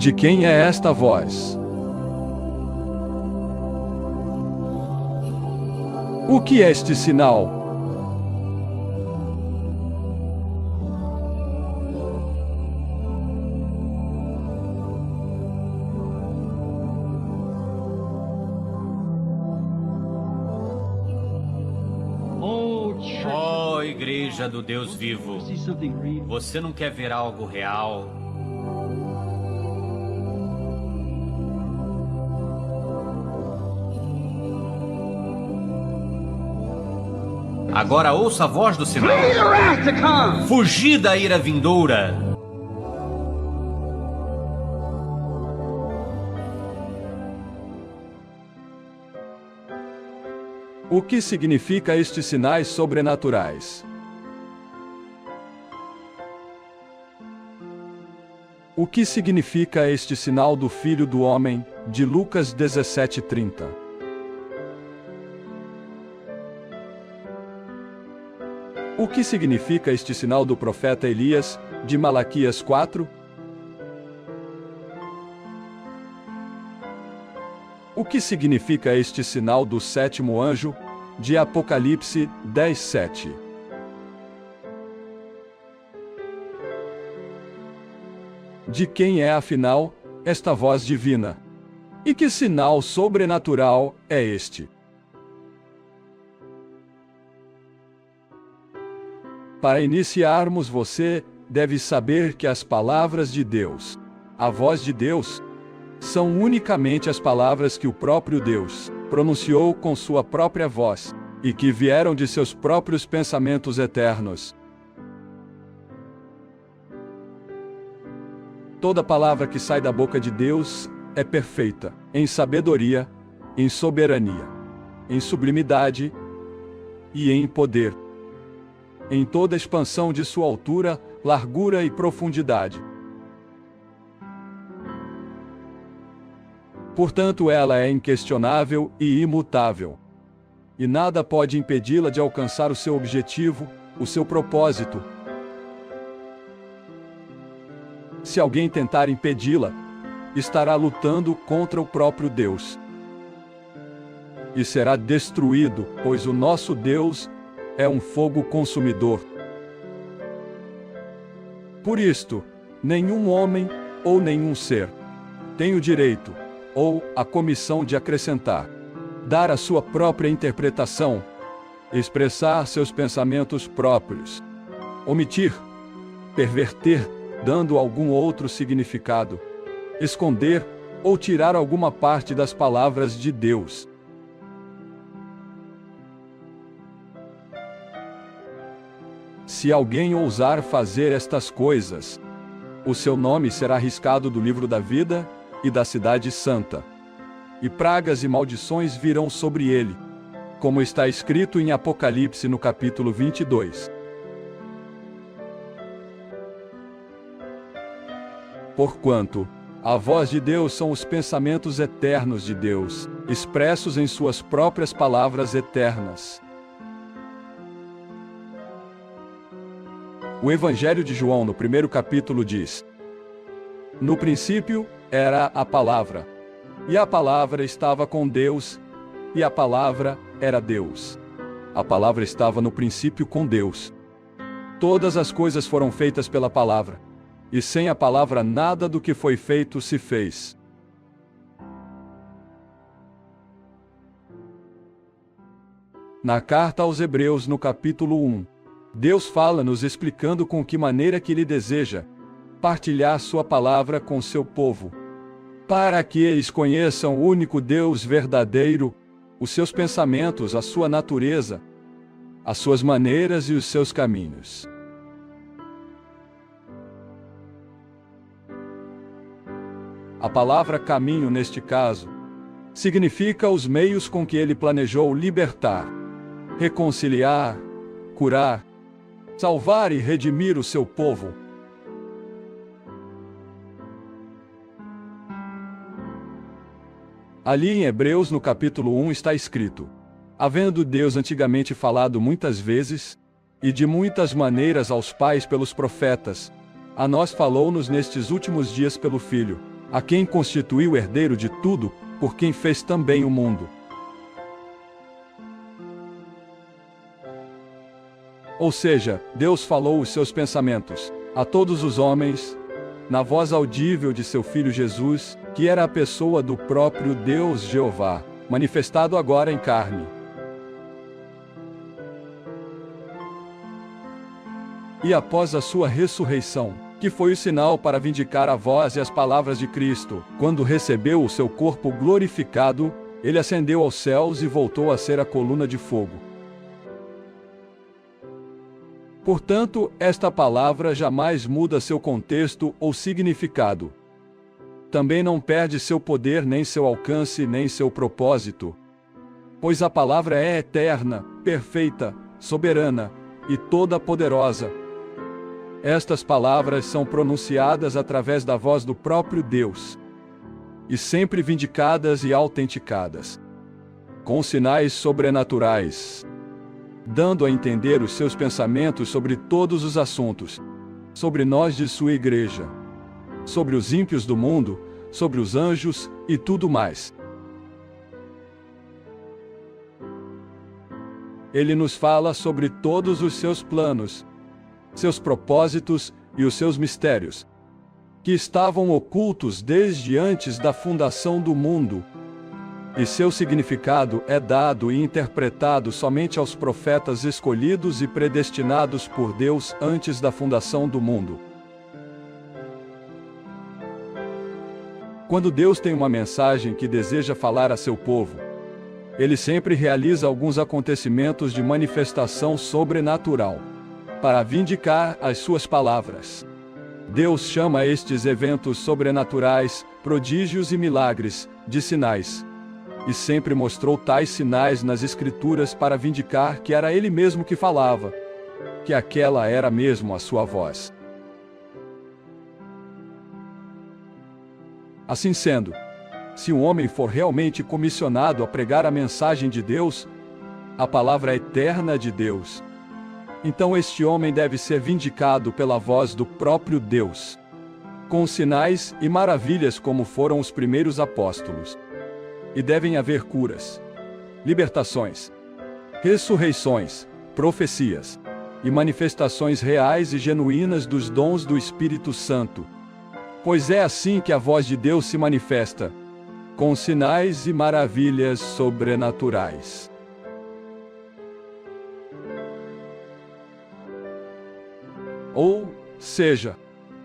De quem é esta voz? O que é este sinal? Oh, Igreja do Deus vivo, você não quer ver algo real? Agora ouça a voz do sinal. Fugir da ira vindoura. O que significa estes sinais sobrenaturais? O que significa este sinal do Filho do Homem, de Lucas 17:30? O que significa este sinal do profeta Elias, de Malaquias 4? O que significa este sinal do sétimo anjo, de Apocalipse 10:7? De quem é, afinal, esta voz divina? E que sinal sobrenatural é este? Para iniciarmos, você deve saber que as palavras de Deus, a voz de Deus, são unicamente as palavras que o próprio Deus pronunciou com sua própria voz e que vieram de seus próprios pensamentos eternos. Toda palavra que sai da boca de Deus é perfeita, em sabedoria, em soberania, em sublimidade e em poder, em toda a expansão de sua altura, largura e profundidade. Portanto, ela é inquestionável e imutável, e nada pode impedi-la de alcançar o seu objetivo, o seu propósito. Se alguém tentar impedi-la, estará lutando contra o próprio Deus. E será destruído, pois o nosso Deus é um fogo consumidor. Por isto, nenhum homem ou nenhum ser tem o direito ou a comissão de acrescentar, dar a sua própria interpretação, expressar seus pensamentos próprios, omitir, perverter, dando algum outro significado, esconder ou tirar alguma parte das palavras de Deus. Se alguém ousar fazer estas coisas, o seu nome será riscado do livro da vida e da cidade santa, e pragas e maldições virão sobre ele, como está escrito em Apocalipse no capítulo 22. Porquanto a voz de Deus são os pensamentos eternos de Deus, expressos em suas próprias palavras eternas. O Evangelho de João, no primeiro capítulo, diz: No princípio era a palavra, e a palavra estava com Deus, e a palavra era Deus. A palavra estava no princípio com Deus. Todas as coisas foram feitas pela palavra, e sem a palavra nada do que foi feito se fez. Na carta aos Hebreus, no capítulo 1, Deus fala-nos explicando com que maneira que Ele deseja partilhar sua palavra com seu povo, para que eles conheçam o único Deus verdadeiro, os seus pensamentos, a sua natureza, as suas maneiras e os seus caminhos. A palavra caminho, neste caso, significa os meios com que Ele planejou libertar, reconciliar, curar, salvar e redimir o seu povo. Ali em Hebreus, no capítulo 1, está escrito: Havendo Deus antigamente falado muitas vezes, e de muitas maneiras aos pais pelos profetas, a nós falou-nos nestes últimos dias pelo Filho, a quem constituiu herdeiro de tudo, por quem fez também o mundo. Ou seja, Deus falou os seus pensamentos a todos os homens, na voz audível de seu Filho Jesus, que era a pessoa do próprio Deus Jeová, manifestado agora em carne. E após a sua ressurreição, que foi o sinal para vindicar a voz e as palavras de Cristo, quando recebeu o seu corpo glorificado, ele ascendeu aos céus e voltou a ser a coluna de fogo. Portanto, esta palavra jamais muda seu contexto ou significado. Também não perde seu poder, nem seu alcance, nem seu propósito. Pois a palavra é eterna, perfeita, soberana e toda-poderosa. Estas palavras são pronunciadas através da voz do próprio Deus, e sempre vindicadas e autenticadas, com sinais sobrenaturais, dando a entender os seus pensamentos sobre todos os assuntos, sobre nós de sua igreja, sobre os ímpios do mundo, sobre os anjos e tudo mais. Ele nos fala sobre todos os seus planos, seus propósitos e os seus mistérios, que estavam ocultos desde antes da fundação do mundo, e seu significado é dado e interpretado somente aos profetas escolhidos e predestinados por Deus antes da fundação do mundo. Quando Deus tem uma mensagem que deseja falar a seu povo, ele sempre realiza alguns acontecimentos de manifestação sobrenatural, para vindicar as suas palavras. Deus chama estes eventos sobrenaturais, prodígios e milagres, de sinais. E sempre mostrou tais sinais nas Escrituras para vindicar que era Ele mesmo que falava, que aquela era mesmo a sua voz. Assim sendo, se um homem for realmente comissionado a pregar a mensagem de Deus, a palavra eterna de Deus, então este homem deve ser vindicado pela voz do próprio Deus, com sinais e maravilhas como foram os primeiros apóstolos. E devem haver curas, libertações, ressurreições, profecias e manifestações reais e genuínas dos dons do Espírito Santo. Pois é assim que a voz de Deus se manifesta, com sinais e maravilhas sobrenaturais. Ou seja,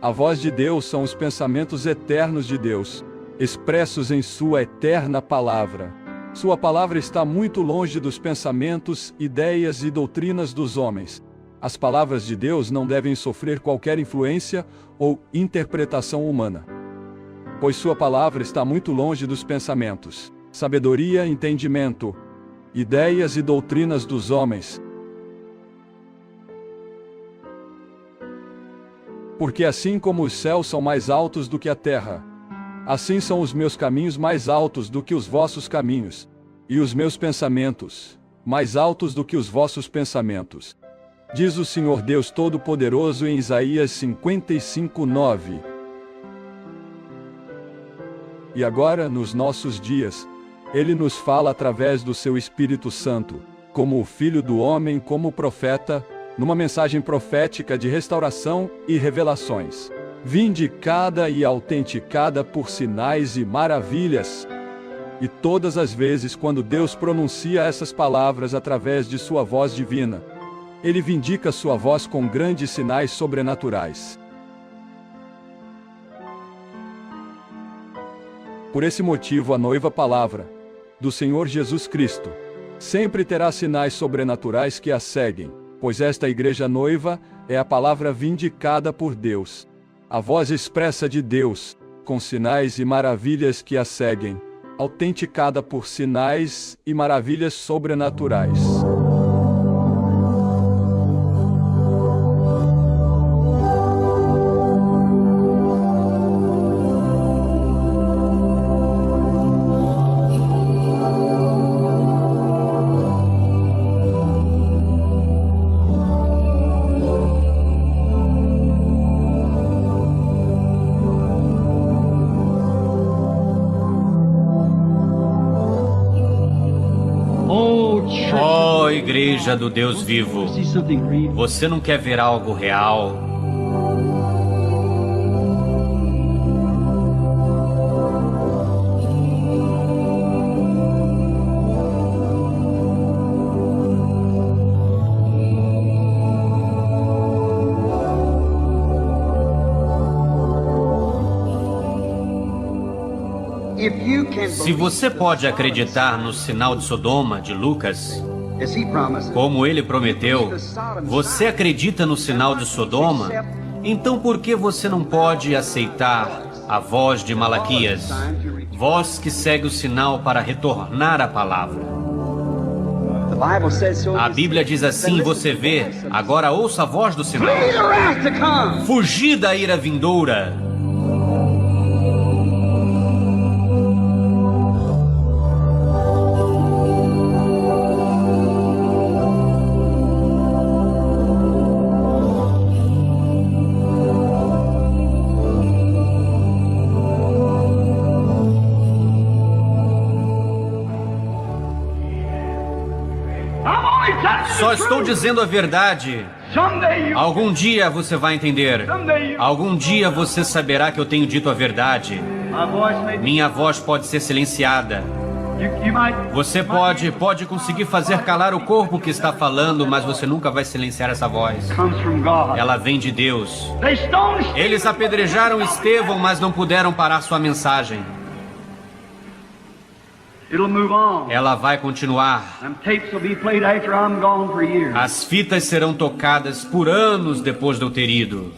a voz de Deus são os pensamentos eternos de Deus, expressos em sua eterna palavra. Sua palavra está muito longe dos pensamentos, ideias e doutrinas dos homens. As palavras de Deus não devem sofrer qualquer influência ou interpretação humana, pois sua palavra está muito longe dos pensamentos, sabedoria, entendimento, ideias e doutrinas dos homens. Porque assim como os céus são mais altos do que a terra, assim são os meus caminhos mais altos do que os vossos caminhos, e os meus pensamentos mais altos do que os vossos pensamentos. Diz o Senhor Deus Todo-Poderoso em Isaías 55:9. E agora, nos nossos dias, Ele nos fala através do seu Espírito Santo, como o Filho do Homem, como profeta, numa mensagem profética de restauração e revelações, vindicada e autenticada por sinais e maravilhas. E todas as vezes quando Deus pronuncia essas palavras através de sua voz divina, Ele vindica sua voz com grandes sinais sobrenaturais. Por esse motivo, a noiva palavra do Senhor Jesus Cristo sempre terá sinais sobrenaturais que a seguem, pois esta igreja noiva é a palavra vindicada por Deus, a voz expressa de Deus, com sinais e maravilhas que a seguem, autenticada por sinais e maravilhas sobrenaturais. Igreja do Deus vivo, você não quer ver algo real? Se você pode acreditar no sinal de Sodoma de Lucas, como ele prometeu, você acredita no sinal de Sodoma? Então por que você não pode aceitar a voz de Malaquias? Voz que segue o sinal para retornar à palavra. A Bíblia diz assim, você vê, agora ouça a voz do sinal. Fugir da ira vindoura. Só estou dizendo a verdade. Algum dia você vai entender. Algum dia você saberá que eu tenho dito a verdade. Minha voz pode ser silenciada. Você pode conseguir fazer calar o corpo que está falando, mas você nunca vai silenciar essa voz. Ela vem de Deus. Eles apedrejaram Estevão, mas não puderam parar sua mensagem. Ela vai continuar. As fitas serão tocadas por anos depois de eu ter ido.